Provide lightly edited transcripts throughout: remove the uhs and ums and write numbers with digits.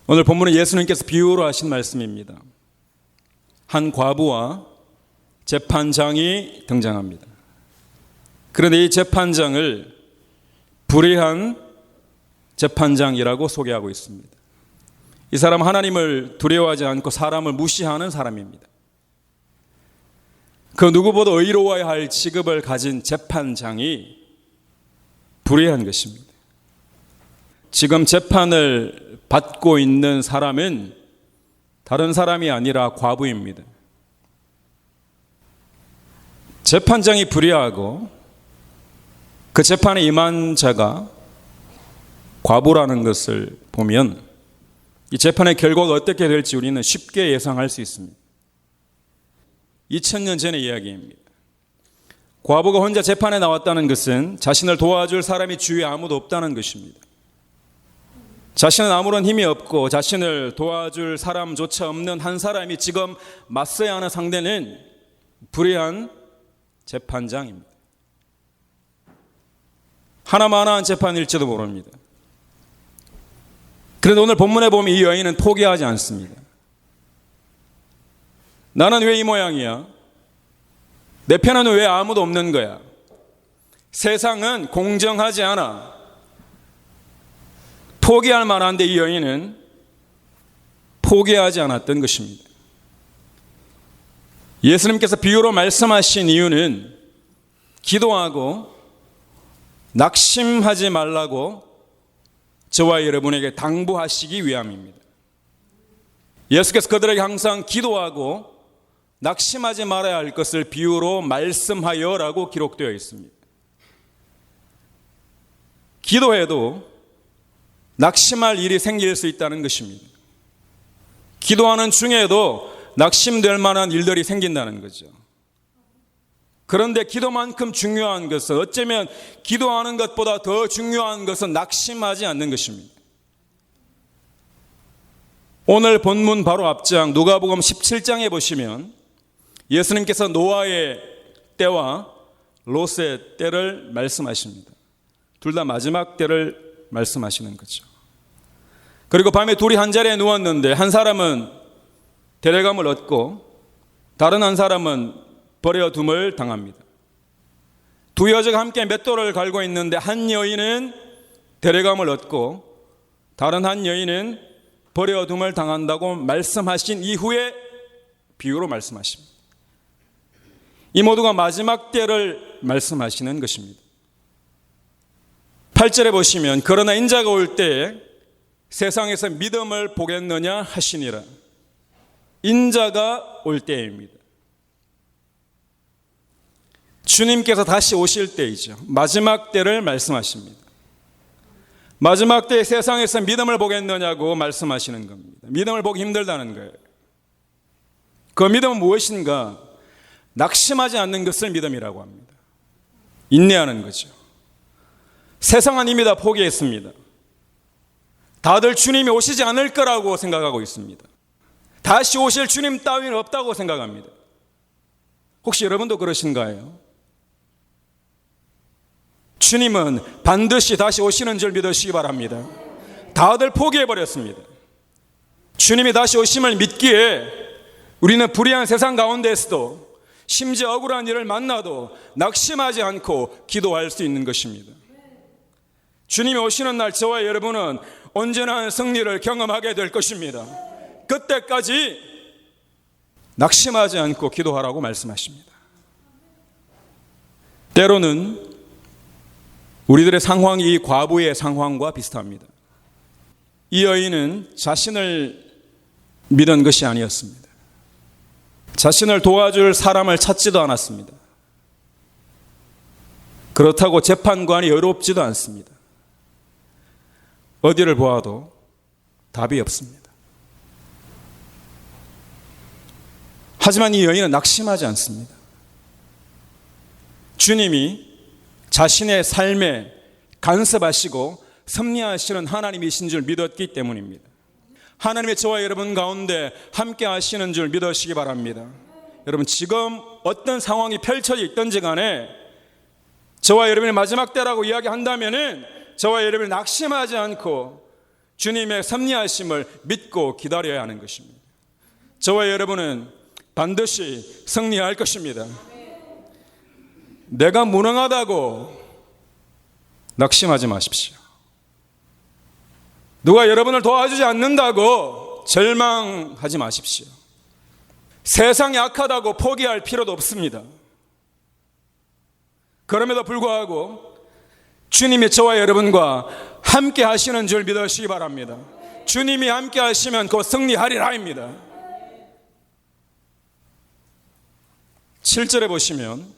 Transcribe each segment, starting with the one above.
오늘 본문은 예수님께서 비유로 하신 말씀입니다. 한 과부와 재판장이 등장합니다. 그런데 이 재판장을 불의한 재판장이라고 소개하고 있습니다. 이 사람은 하나님을 두려워하지 않고 사람을 무시하는 사람입니다. 그 누구보다 의로워야 할 직업을 가진 재판장이 불의한 것입니다. 지금 재판을 받고 있는 사람은 다른 사람이 아니라 과부입니다. 재판장이 불의하고 그 재판에 임한 자가 과부라는 것을 보면 이 재판의 결과가 어떻게 될지 우리는 쉽게 예상할 수 있습니다. 2000년 전의 이야기입니다. 과부가 혼자 재판에 나왔다는 것은 자신을 도와줄 사람이 주위에 아무도 없다는 것입니다. 자신은 아무런 힘이 없고 자신을 도와줄 사람조차 없는 한 사람이 지금 맞서야 하는 상대는 불의한 재판장입니다. 하나만한 재판일지도 모릅니다. 그런데 오늘 본문에 보면 이 여인은 포기하지 않습니다. 나는 왜 이 모양이야? 내 편에는 왜 아무도 없는 거야? 세상은 공정하지 않아. 포기할 만한데 이 여인은 포기하지 않았던 것입니다. 예수님께서 비유로 말씀하신 이유는 기도하고 낙심하지 말라고 저와 여러분에게 당부하시기 위함입니다. 예수께서 그들에게 항상 기도하고 낙심하지 말아야 할 것을 비유로 말씀하여라고 기록되어 있습니다. 기도해도 낙심할 일이 생길 수 있다는 것입니다. 기도하는 중에도 낙심될 만한 일들이 생긴다는 거죠. 그런데 기도만큼 중요한 것은, 어쩌면 기도하는 것보다 더 중요한 것은 낙심하지 않는 것입니다. 오늘 본문 바로 앞장 누가복음 17장에 보시면 예수님께서 노아의 때와 롯의 때를 말씀하십니다. 둘 다 마지막 때를 말씀하시는 거죠. 그리고 밤에 둘이 한 자리에 누웠는데 한 사람은 데려감을 얻고 다른 한 사람은 버려둠을 당합니다. 두 여자가 함께 맷돌을 갈고 있는데 한 여인은 데려감을 얻고 다른 한 여인은 버려둠을 당한다고 말씀하신 이후에 비유로 말씀하십니다. 이 모두가 마지막 때를 말씀하시는 것입니다. 8절에 보시면 그러나 인자가 올 때에 세상에서 믿음을 보겠느냐 하시니라. 인자가 올 때입니다. 주님께서 다시 오실 때이죠. 마지막 때를 말씀하십니다. 마지막 때에 세상에서 믿음을 보겠느냐고 말씀하시는 겁니다. 믿음을 보기 힘들다는 거예요. 그 믿음은 무엇인가? 낙심하지 않는 것을 믿음이라고 합니다. 인내하는 거죠. 세상은 이미 다 포기했습니다. 다들 주님이 오시지 않을 거라고 생각하고 있습니다. 다시 오실 주님 따위는 없다고 생각합니다. 혹시 여러분도 그러신가요? 주님은 반드시 다시 오시는 줄 믿으시기 바랍니다. 다들 포기해버렸습니다. 주님이 다시 오심을 믿기에 우리는 불의한 세상 가운데에서도 심지어 억울한 일을 만나도 낙심하지 않고 기도할 수 있는 것입니다. 주님이 오시는 날 저와 여러분은 온전한 승리를 경험하게 될 것입니다. 그때까지 낙심하지 않고 기도하라고 말씀하십니다. 때로는 우리들의 상황이 이 과부의 상황과 비슷합니다. 이 여인은 자신을 믿은 것이 아니었습니다. 자신을 도와줄 사람을 찾지도 않았습니다. 그렇다고 재판관이 여롭지도 않습니다. 어디를 보아도 답이 없습니다. 하지만 이 여인은 낙심하지 않습니다. 주님이 자신의 삶에 간섭하시고 섭리하시는 하나님이신 줄 믿었기 때문입니다. 하나님의 저와 여러분 가운데 함께 하시는 줄 믿으시기 바랍니다. 여러분, 지금 어떤 상황이 펼쳐져 있든지 간에 저와 여러분의 마지막 때라고 이야기한다면은 저와 여러분이 낙심하지 않고 주님의 섭리하심을 믿고 기다려야 하는 것입니다. 저와 여러분은 반드시 승리할 것입니다. 내가 무능하다고 낙심하지 마십시오. 누가 여러분을 도와주지 않는다고 절망하지 마십시오. 세상이 악하다고 포기할 필요도 없습니다. 그럼에도 불구하고 주님이 저와 여러분과 함께 하시는 줄 믿으시기 바랍니다. 주님이 함께 하시면 곧 승리하리라입니다. 7절에 보시면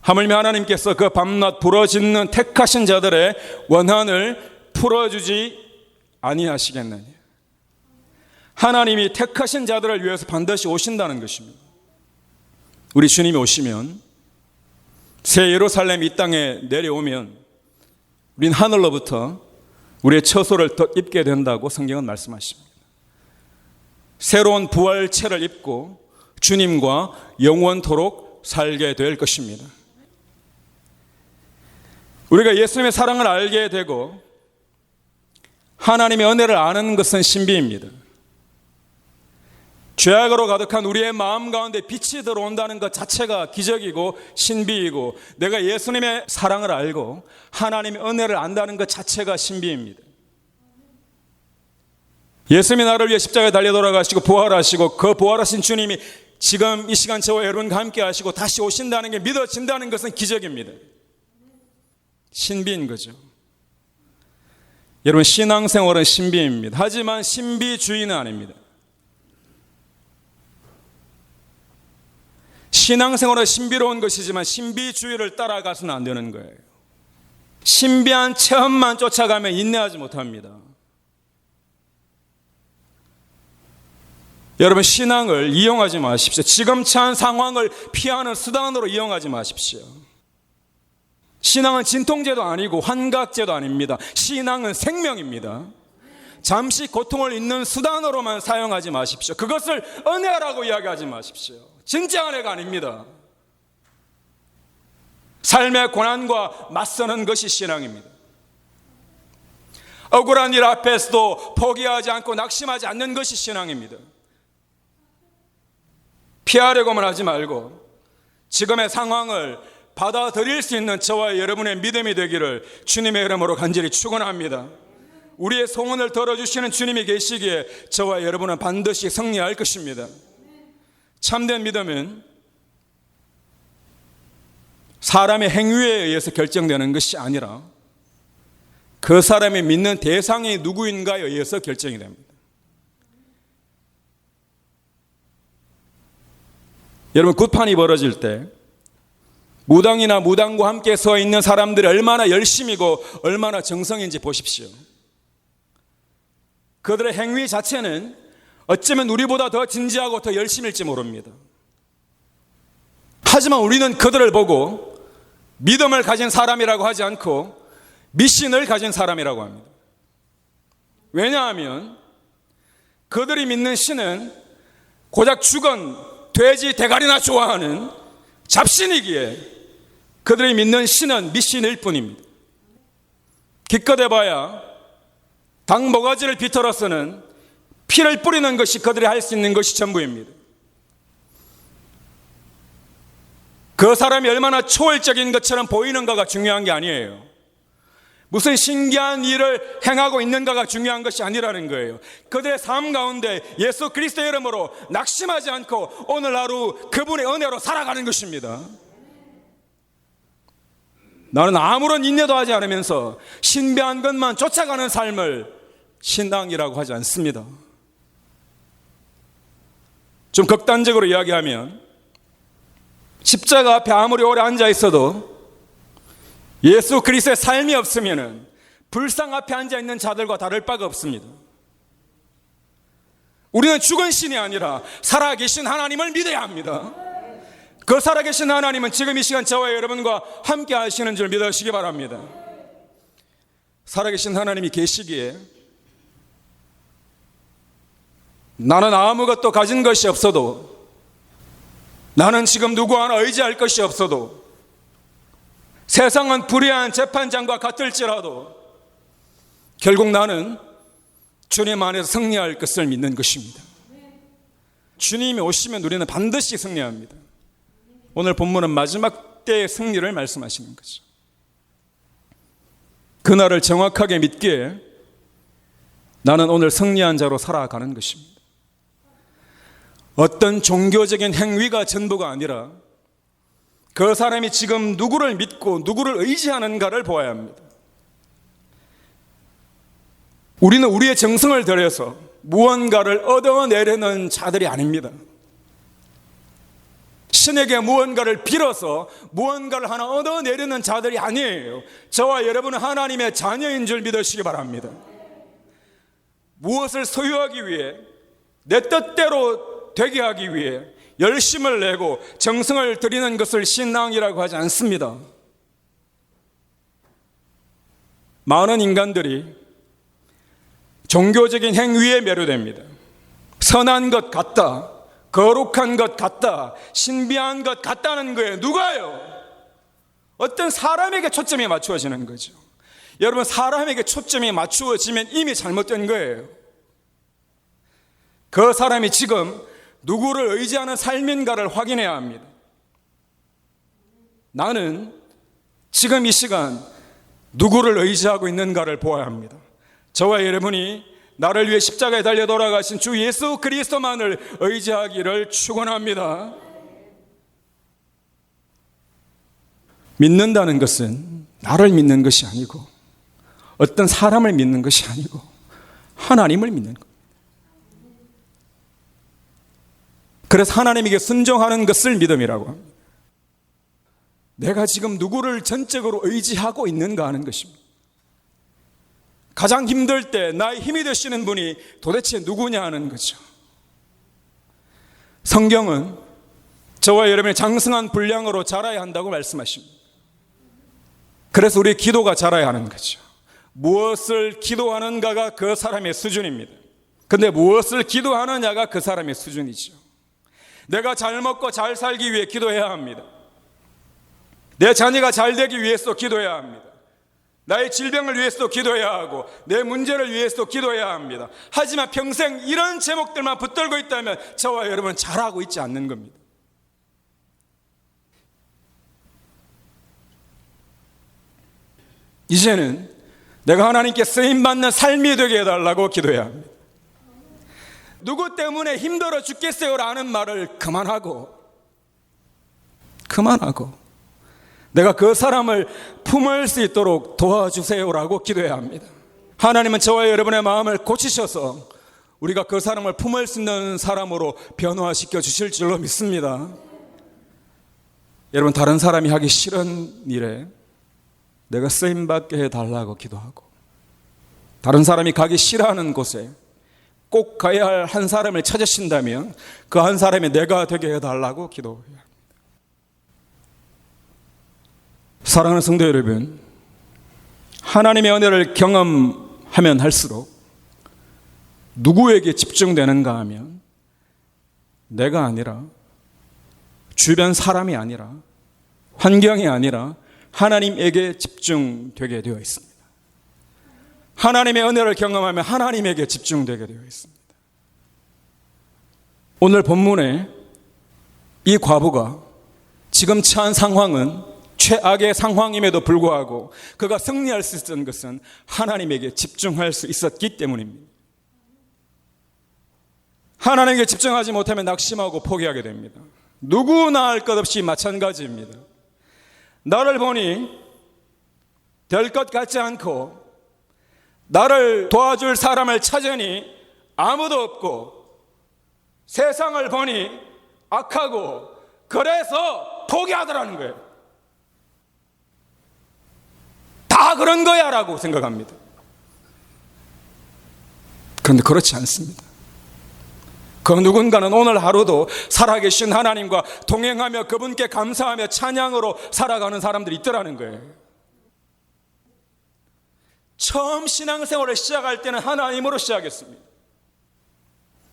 하물며 하나님께서 그 밤낮 부러짓는 택하신 자들의 원한을 풀어주지 아니하시겠느냐. 하나님이 택하신 자들을 위해서 반드시 오신다는 것입니다. 우리 주님이 오시면 새 예루살렘 이 땅에 내려오면 우린 하늘로부터 우리의 처소를 입게 된다고 성경은 말씀하십니다. 새로운 부활체를 입고 주님과 영원토록 살게 될 것입니다. 우리가 예수님의 사랑을 알게 되고 하나님의 은혜를 아는 것은 신비입니다. 죄악으로 가득한 우리의 마음 가운데 빛이 들어온다는 것 자체가 기적이고 신비이고, 내가 예수님의 사랑을 알고 하나님의 은혜를 안다는 것 자체가 신비입니다. 예수님이 나를 위해 십자가에 달려 돌아가시고 부활하시고, 그 부활하신 주님이 지금 이 시간 저와 여러분과 함께 하시고 다시 오신다는 게 믿어진다는 것은 기적입니다. 신비인 거죠. 여러분, 신앙생활은 신비입니다. 하지만 신비주의는 아닙니다. 신앙생활은 신비로운 것이지만 신비주의를 따라가서는 안 되는 거예요. 신비한 체험만 쫓아가면 인내하지 못합니다. 여러분, 신앙을 이용하지 마십시오. 지금 처한 상황을 피하는 수단으로 이용하지 마십시오. 신앙은 진통제도 아니고 환각제도 아닙니다. 신앙은 생명입니다. 잠시 고통을 잊는 수단으로만 사용하지 마십시오. 그것을 은혜라고 이야기하지 마십시오. 진짜 은혜가 아닙니다. 삶의 고난과 맞서는 것이 신앙입니다. 억울한 일 앞에서도 포기하지 않고 낙심하지 않는 것이 신앙입니다. 피하려고만 하지 말고 지금의 상황을 받아들일 수 있는 저와 여러분의 믿음이 되기를 주님의 이름으로 간절히 축원합니다. 우리의 소원을 들어주시는 주님이 계시기에 저와 여러분은 반드시 승리할 것입니다. 참된 믿음은 사람의 행위에 의해서 결정되는 것이 아니라 그 사람이 믿는 대상이 누구인가에 의해서 결정이 됩니다. 여러분, 굿판이 벌어질 때 무당이나 무당과 함께 서 있는 사람들이 얼마나 열심이고 얼마나 정성인지 보십시오. 그들의 행위 자체는 어쩌면 우리보다 더 진지하고 더 열심일지 모릅니다. 하지만 우리는 그들을 보고 믿음을 가진 사람이라고 하지 않고 미신을 가진 사람이라고 합니다. 왜냐하면 그들이 믿는 신은 고작 죽은 돼지 대가리나 좋아하는 잡신이기에 그들이 믿는 신은 미신일 뿐입니다. 기껏 해봐야 닭 모가지를 비틀어서는 피를 뿌리는 것이 그들이 할 수 있는 것이 전부입니다. 그 사람이 얼마나 초월적인 것처럼 보이는가가 중요한 게 아니에요. 무슨 신기한 일을 행하고 있는가가 중요한 것이 아니라는 거예요. 그들의 삶 가운데 예수 그리스도의 이름으로 낙심하지 않고 오늘 하루 그분의 은혜로 살아가는 것입니다. 나는 아무런 인내도 하지 않으면서 신비한 것만 쫓아가는 삶을 신앙이라고 하지 않습니다. 좀 극단적으로 이야기하면 십자가 앞에 아무리 오래 앉아 있어도 예수 그리스도의 삶이 없으면 불상 앞에 앉아 있는 자들과 다를 바가 없습니다. 우리는 죽은 신이 아니라 살아계신 하나님을 믿어야 합니다. 그 살아계신 하나님은 지금 이 시간 저와 여러분과 함께 하시는 줄 믿으시기 바랍니다. 살아계신 하나님이 계시기에 나는 아무것도 가진 것이 없어도, 나는 지금 누구 하나 의지할 것이 없어도, 세상은 불의한 재판장과 같을지라도 결국 나는 주님 안에서 승리할 것을 믿는 것입니다. 주님이 오시면 우리는 반드시 승리합니다. 오늘 본문은 마지막 때의 승리를 말씀하시는 거죠. 그날을 정확하게 믿기에 나는 오늘 승리한 자로 살아가는 것입니다. 어떤 종교적인 행위가 전부가 아니라 그 사람이 지금 누구를 믿고 누구를 의지하는가를 보아야 합니다. 우리는 우리의 정성을 들여서 무언가를 얻어내려는 자들이 아닙니다. 신에게 무언가를 빌어서 무언가를 하나 얻어내려는 자들이 아니에요. 저와 여러분은 하나님의 자녀인 줄 믿으시기 바랍니다. 무엇을 소유하기 위해, 내 뜻대로 되게 하기 위해 열심을 내고 정성을 들이는 것을 신앙이라고 하지 않습니다. 많은 인간들이 종교적인 행위에 매료됩니다. 선한 것 같다, 거룩한 것 같다, 신비한 것 같다는 거예요. 누가요? 어떤 사람에게 초점이 맞추어지는 거죠. 여러분, 사람에게 초점이 맞추어지면 이미 잘못된 거예요. 그 사람이 지금 누구를 의지하는 삶인가를 확인해야 합니다. 나는 지금 이 시간 누구를 의지하고 있는가를 보아야 합니다. 저와 여러분이 나를 위해 십자가에 달려 돌아가신 주 예수 그리스도만을 의지하기를 축원합니다. 믿는다는 것은 나를 믿는 것이 아니고 어떤 사람을 믿는 것이 아니고 하나님을 믿는 것. 그래서 하나님에게 순종하는 것을 믿음이라고 합니다. 내가 지금 누구를 전적으로 의지하고 있는가 하는 것입니다. 가장 힘들 때 나의 힘이 되시는 분이 도대체 누구냐 하는 거죠. 성경은 저와 여러분의 장성한 분량으로 자라야 한다고 말씀하십니다. 그래서 우리의 기도가 자라야 하는 거죠. 무엇을 기도하는가가 그 사람의 수준입니다. 근데 무엇을 기도하느냐가 그 사람의 수준이죠. 내가 잘 먹고 잘 살기 위해 기도해야 합니다. 내 자녀가 잘 되기 위해서 기도해야 합니다. 나의 질병을 위해서도 기도해야 하고 내 문제를 위해서도 기도해야 합니다. 하지만 평생 이런 제목들만 붙들고 있다면 저와 여러분은 잘하고 있지 않는 겁니다. 이제는 내가 하나님께 쓰임받는 삶이 되게 해달라고 기도해야 합니다. 누구 때문에 힘들어 죽겠어요라는 말을 그만하고 내가 그 사람을 품을 수 있도록 도와주세요라고 기도해야 합니다. 하나님은 저와 여러분의 마음을 고치셔서 우리가 그 사람을 품을 수 있는 사람으로 변화시켜 주실 줄로 믿습니다. 여러분, 다른 사람이 하기 싫은 일에 내가 쓰임받게 해달라고 기도하고 다른 사람이 가기 싫어하는 곳에 꼭 가야 할 한 사람을 찾으신다면 그 한 사람이 내가 되게 해달라고 기도해야 합니다. 사랑하는 성도 여러분, 하나님의 은혜를 경험하면 할수록 누구에게 집중되는가 하면 내가 아니라 주변 사람이 아니라 환경이 아니라 하나님에게 집중되게 되어 있습니다. 하나님의 은혜를 경험하면 하나님에게 집중되게 되어 있습니다. 오늘 본문에 이 과부가 지금 처한 상황은 최악의 상황임에도 불구하고 그가 승리할 수 있었던 것은 하나님에게 집중할 수 있었기 때문입니다. 하나님에게 집중하지 못하면 낙심하고 포기하게 됩니다. 누구나 할 것 없이 마찬가지입니다. 나를 보니 될 것 같지 않고 나를 도와줄 사람을 찾으니 아무도 없고 세상을 보니 악하고 그래서 포기하더라는 거예요. 다 그런 거야 라고 생각합니다. 그런데 그렇지 않습니다. 그 누군가는 오늘 하루도 살아계신 하나님과 동행하며 그분께 감사하며 찬양으로 살아가는 사람들이 있더라는 거예요. 처음 신앙생활을 시작할 때는 하나님으로 시작했습니다.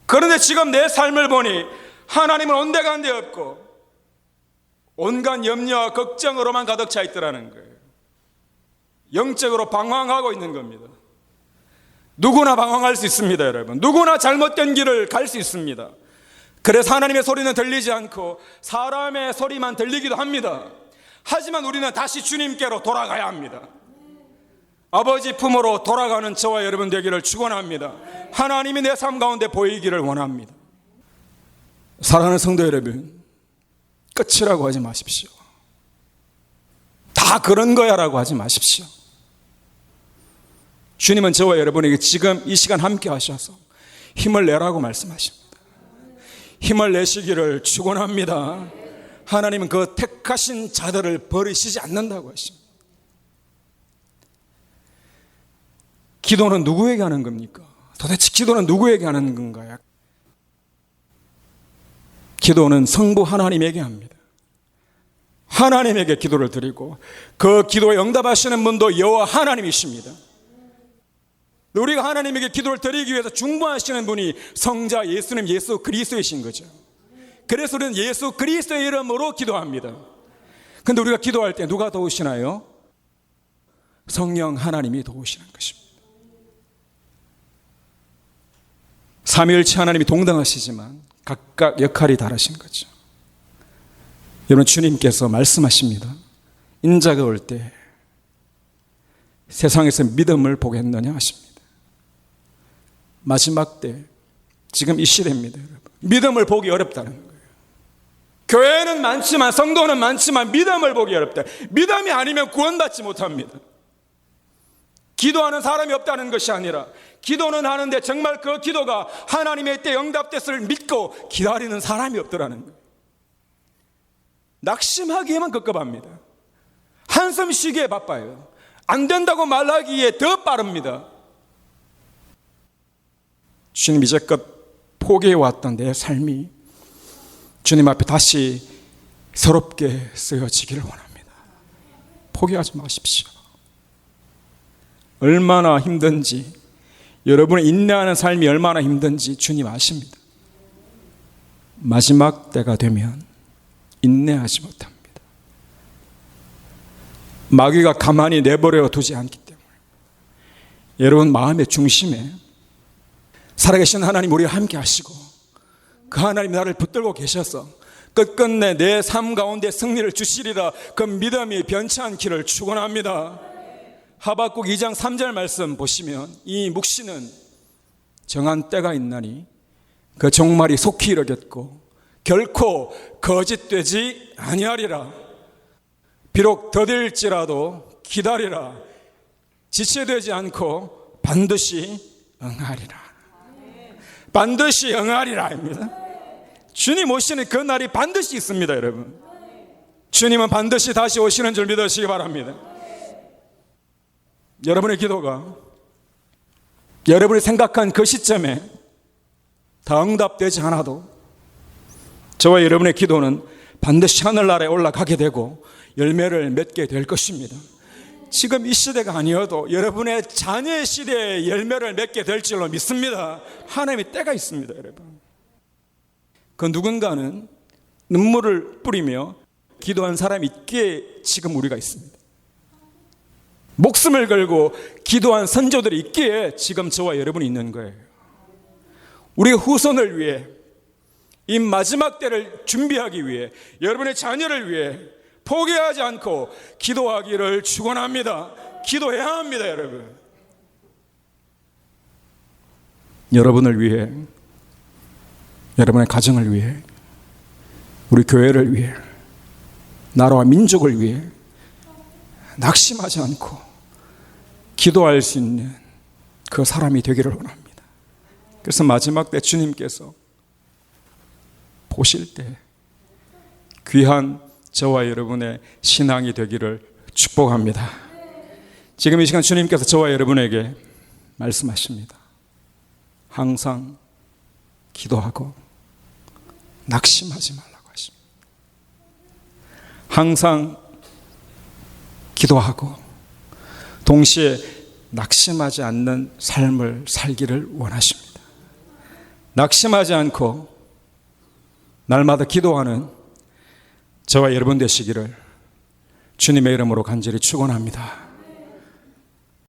그런데 지금 내 삶을 보니 하나님은 온데간데 없고 온갖 염려와 걱정으로만 가득 차 있더라는 거예요. 영적으로 방황하고 있는 겁니다. 누구나 방황할 수 있습니다, 여러분. 누구나 잘못된 길을 갈 수 있습니다. 그래서 하나님의 소리는 들리지 않고 사람의 소리만 들리기도 합니다. 하지만 우리는 다시 주님께로 돌아가야 합니다. 아버지 품으로 돌아가는 저와 여러분 되기를 축원합니다. 하나님이 내 삶 가운데 보이기를 원합니다. 사랑하는 성도 여러분, 끝이라고 하지 마십시오. 다 그런 거야 라고 하지 마십시오. 주님은 저와 여러분에게 지금 이 시간 함께 하셔서 힘을 내라고 말씀하십니다. 힘을 내시기를 축원합니다. 하나님은 그 택하신 자들을 버리시지 않는다고 하십니다. 기도는 누구에게 하는 겁니까? 도대체 기도는 누구에게 하는 건가요? 기도는 성부 하나님에게 합니다. 하나님에게 기도를 드리고 그 기도에 응답하시는 분도 여호와 하나님이십니다. 우리가 하나님에게 기도를 드리기 위해서 중보하시는 분이 성자 예수님 예수 그리스도이신 거죠. 그래서 우리는 예수 그리스도의 이름으로 기도합니다. 그런데 우리가 기도할 때 누가 도우시나요? 성령 하나님이 도우시는 것입니다. 삼위일체 하나님이 동등하시지만 각각 역할이 다르신 거죠. 여러분, 주님께서 말씀하십니다. 인자가 올 때 세상에서 믿음을 보겠느냐 하십니다. 마지막 때, 지금 이 시대입니다, 여러분. 믿음을 보기 어렵다는 거예요. 교회는 많지만, 성도는 많지만 믿음을 보기 어렵다. 믿음이 아니면 구원받지 못합니다. 기도하는 사람이 없다는 것이 아니라 기도는 하는데 정말 그 기도가 하나님의 때 응답됐을 믿고 기다리는 사람이 없더라는 거예요. 낙심하기에만 급급합니다. 한숨 쉬기에 바빠요. 안 된다고 말하기에 더 빠릅니다. 주님, 이제껏 포기해왔던 내 삶이 주님 앞에 다시 새롭게 쓰여지기를 원합니다. 포기하지 마십시오. 얼마나 힘든지, 여러분의 인내하는 삶이 얼마나 힘든지 주님 아십니다. 마지막 때가 되면 인내하지 못합니다. 마귀가 가만히 내버려 두지 않기 때문에 여러분 마음의 중심에 살아계신 하나님 우리와 함께 하시고 그 하나님 나를 붙들고 계셔서 끝끝내 내 삶 가운데 승리를 주시리라 그 믿음이 변치 않기를 축원합니다. 하박국 2장 3절 말씀 보시면 이 묵시는 정한 때가 있나니 그 종말이 속히 이르겠고 결코 거짓되지 아니하리라. 비록 더딜지라도 기다리라. 지체되지 않고 반드시 응하리라. 반드시 응하리라입니다. 주님 오시는 그 날이 반드시 있습니다, 여러분. 주님은 반드시 다시 오시는 줄 믿으시기 바랍니다. 여러분의 기도가 여러분이 생각한 그 시점에 다 응답되지 않아도 저와 여러분의 기도는 반드시 하늘나라에 올라가게 되고 열매를 맺게 될 것입니다. 지금 이 시대가 아니어도 여러분의 자녀의 시대에 열매를 맺게 될 줄로 믿습니다. 하나님의 때가 있습니다, 여러분. 그 누군가는 눈물을 뿌리며 기도한 사람이 있기에 지금 우리가 있습니다. 목숨을 걸고 기도한 선조들이 있기에 지금 저와 여러분이 있는 거예요. 우리의 후손을 위해 이 마지막 때를 준비하기 위해 여러분의 자녀를 위해 포기하지 않고 기도하기를 축원합니다. 기도해야 합니다, 여러분. 여러분을 위해, 여러분의 가정을 위해, 우리 교회를 위해, 나라와 민족을 위해 낙심하지 않고 기도할 수 있는 그 사람이 되기를 원합니다. 그래서 마지막 때 주님께서 보실 때 귀한 저와 여러분의 신앙이 되기를 축복합니다. 지금 이 시간 주님께서 저와 여러분에게 말씀하십니다. 항상 기도하고 낙심하지 말라고 하십니다. 항상 기도하고 동시에 낙심하지 않는 삶을 살기를 원하십니다. 낙심하지 않고 날마다 기도하는 저와 여러분 되시기를 주님의 이름으로 간절히 축원합니다.